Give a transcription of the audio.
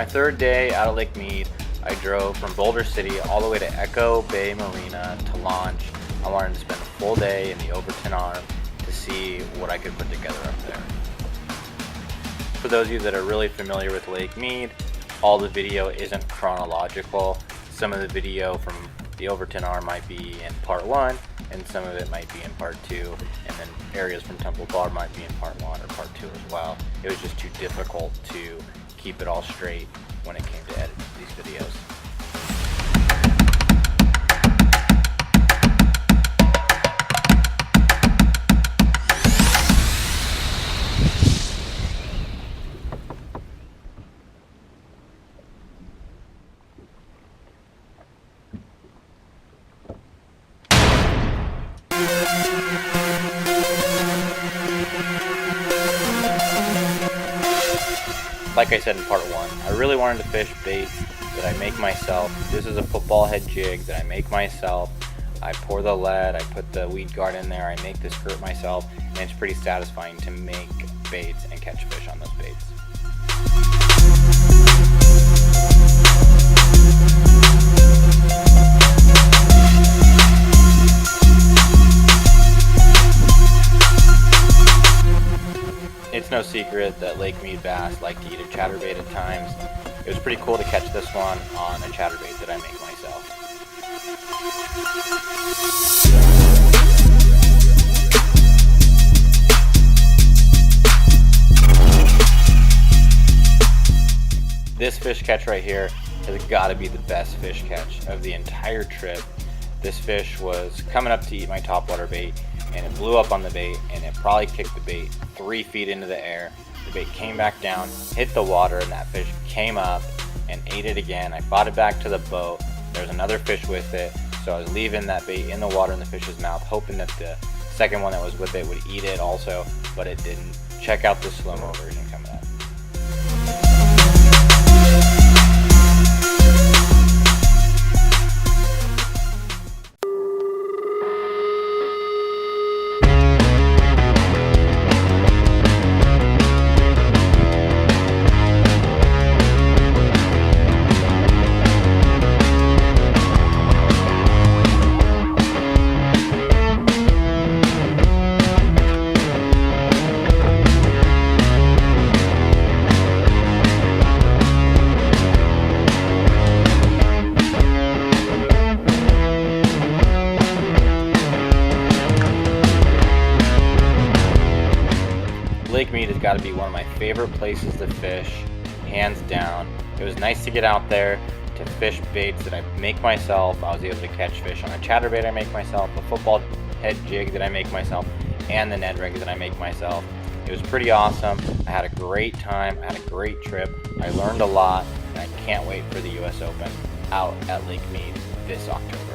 my third day out of Lake Mead, I drove from Boulder City all the way to Echo Bay Marina to launch. I wanted to spend a full day in the Overton Arm to see what I could put together up there. For those of you that are really familiar with Lake Mead, all the video isn't chronological. Some of the video from the Overton Arm might be in part 1, and some of it might be in part 2, and then areas from Temple Bar might be in part 1 or part 2 as well. It was just too difficult to keep it all straight when it came to edit these videos. Like I said in part 1, I really wanted to fish baits that I make myself. This is a football head jig that I make myself. I pour the lead, I put the weed guard in there, I make the skirt myself, and it's pretty satisfying to make baits and catch fish on those baits. It's no secret that Lake Mead bass like to eat a chatterbait at times. It was pretty cool to catch this one on a chatterbait that I make myself. This fish catch right here has got to be the best fish catch of the entire trip. This fish was coming up to eat my topwater bait, and it blew up on the bait, and it probably kicked the bait 3 feet into the air. The bait came back down, hit the water, and that fish came up and ate it again. I fought it back to the boat. There was another fish with it, so I was leaving that bait in the water in the fish's mouth, hoping that the second one that was with it would eat it also, but it didn't. Check out the slow-mo version coming up. Lake Mead has got to be one of my favorite places to fish, hands down. It was nice to get out there to fish baits that I make myself. I was able to catch fish on a chatterbait I make myself, a football head jig that I make myself, and the Ned rig that I make myself. It was pretty awesome. I had a great time, I had a great trip. I learned a lot, and I can't wait for the US Open out at Lake Mead this October.